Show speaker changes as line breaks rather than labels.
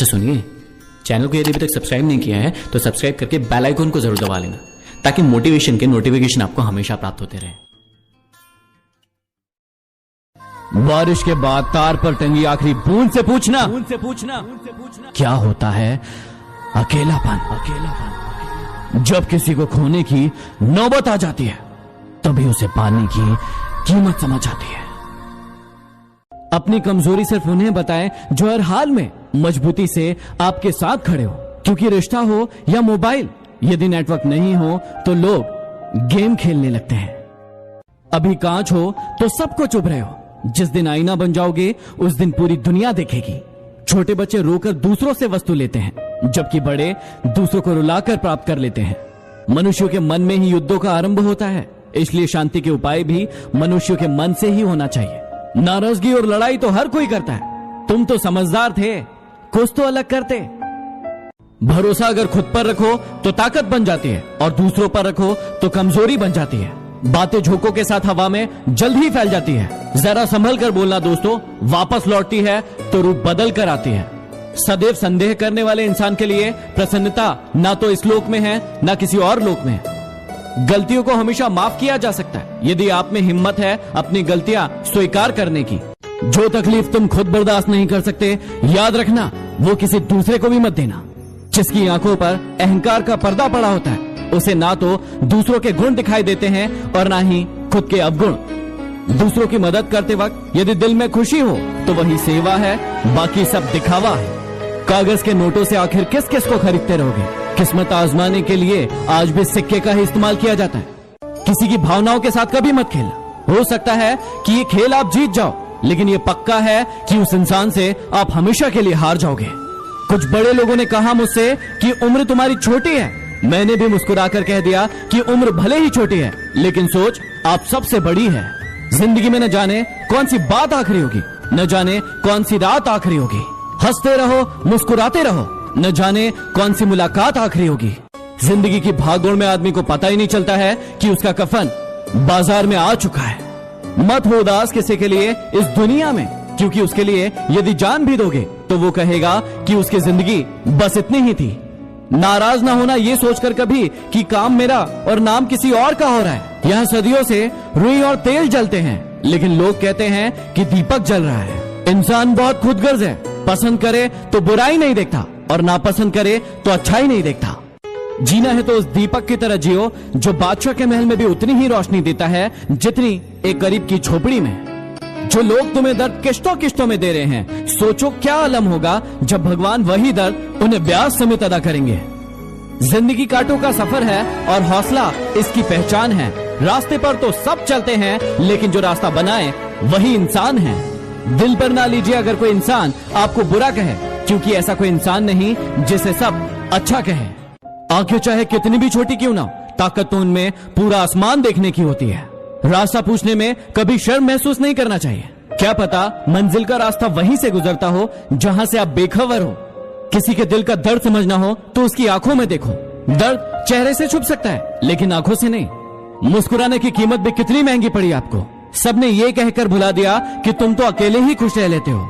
अच्छा सुनिए, चैनल को यदि अभी तक सब्सक्राइब नहीं किया है तो सब्सक्राइब करके बेल आइकन को जरूर दबा लेना, ताकि मोटिवेशन के नोटिफिकेशन आपको हमेशा प्राप्त होते रहे।
बारिश के बाद तार पर टंगी आखिरी बूंद से पूछना क्या होता है अकेलापन। जब किसी को खोने की नौबत आ जाती है तभी उसे पाने की कीमत समझ आती है। अपनी कमजोरी सिर्फ उन्हें बताएं जो हर हाल में मजबूती से आपके साथ खड़े हो, क्योंकि रिश्ता हो या मोबाइल, यदि नेटवर्क नहीं हो तो लोग गेम खेलने लगते हैं। अभी कांच हो तो सबको चुभ रहे हो, जिस दिन आईना बन जाओगे उस दिन पूरी दुनिया देखेगी। छोटे बच्चे रोकर दूसरों से वस्तु लेते हैं, जबकि बड़े दूसरों को रुलाकर प्राप्त कर लेते हैं। मनुष्यों के मन में ही युद्धों का आरंभ होता है, इसलिए शांति के उपाय भी मनुष्यों के मन से ही होना चाहिए। नाराजगी और लड़ाई तो हर कोई करता है, तुम तो समझदार थे, कुछ तो अलग करते। भरोसा अगर खुद पर रखो तो ताकत बन जाती है, और दूसरों पर रखो तो कमजोरी बन जाती है। बातें झोंकों के साथ हवा में जल्द ही फैल जाती है। जरा संभल कर बोलना दोस्तों, वापस लौटती है तो रूप बदल कर आती है। सदैव संदेह करने वाले इंसान के लिए प्रसन्नता ना तो इस लोक में है ना किसी और लोक में है। गलतियों को हमेशा माफ किया जा सकता है, यदि आप में हिम्मत है अपनी गलतियां स्वीकार करने की। जो तकलीफ तुम खुद बर्दाश्त नहीं कर सकते, याद रखना वो किसी दूसरे को भी मत देना। जिसकी आंखों पर अहंकार का पर्दा पड़ा होता है, उसे ना तो दूसरों के गुण दिखाई देते हैं और ना ही खुद के अवगुण। दूसरों की मदद करते वक्त यदि दिल में खुशी हो तो वही सेवा है, बाकी सब दिखावा है। कागज के नोटों से आखिर किस किस को खरीदते रहोगे? किस्मत आजमाने के लिए आज भी सिक्के का ही इस्तेमाल किया जाता है। किसी की भावनाओं के साथ कभी मत खेलना। हो सकता है कि ये खेल आप जीत जाओ, लेकिन ये पक्का है कि उस इंसान से आप हमेशा के लिए हार जाओगे। कुछ बड़े लोगों ने कहा मुझसे कि उम्र तुम्हारी छोटी है। मैंने भी मुस्कुराकर कह दिया कि उम्र भले ही छोटी है, लेकिन सोच आप सबसे बड़ी है। जिंदगी में न जाने कौन सी बात आखिरी होगी, न जाने कौन सी रात आखिरी होगी। हंसते रहो, मुस्कुराते रहो, न जाने कौन सी मुलाकात आखिरी होगी। जिंदगी की भागदौड़ में आदमी को पता ही नहीं चलता है कि उसका कफन बाजार में आ चुका है। मत हो उदास किसी के लिए इस दुनिया में, क्योंकि उसके लिए यदि जान भी दोगे तो वो कहेगा कि उसकी जिंदगी बस इतनी ही थी। नाराज ना होना ये सोचकर कभी कि काम मेरा और नाम किसी और का हो रहा है। यहाँ सदियों से रुई और तेल जलते हैं, लेकिन लोग कहते हैं कि दीपक जल रहा है। इंसान बहुत खुदगर्ज है, पसंद करे तो बुराई नहीं देखता और नापसंद करे तो अच्छाई नहीं देखता। जीना है तो उस दीपक की तरह जियो जो बादशाह के महल में भी उतनी ही रोशनी देता है जितनी एक गरीब की झोपड़ी में। जो लोग तुम्हें दर्द किश्तों किश्तों में दे रहे हैं, सोचो क्या आलम होगा जब भगवान वही दर्द उन्हें ब्याज समेत अदा करेंगे। जिंदगी कांटों का सफर है और हौसला इसकी पहचान है। रास्ते पर तो सब चलते हैं, लेकिन जो रास्ता बनाए वही इंसान है। दिल पर ना लीजिए अगर कोई इंसान आपको बुरा कहे, क्योंकि ऐसा कोई इंसान नहीं जिसे सब अच्छा कहे। आंखें चाहे कितनी भी छोटी क्यों ना, ताकत तो उनमें पूरा आसमान देखने की होती है। रास्ता पूछने में कभी शर्म महसूस नहीं करना चाहिए। क्या पता मंजिल का रास्ता वहीं से गुजरता हो जहां से आप बेखबर हो। किसी के दिल का दर्द समझना हो तो उसकी आंखों में देखो। दर्द चेहरे से छुप सकता है, लेकिन आंखों से नहीं। मुस्कुराने की कीमत भी कितनी महंगी पड़ी आपको। सबने ये कहकर भुला दिया कि तुम तो अकेले ही खुश रह लेते हो।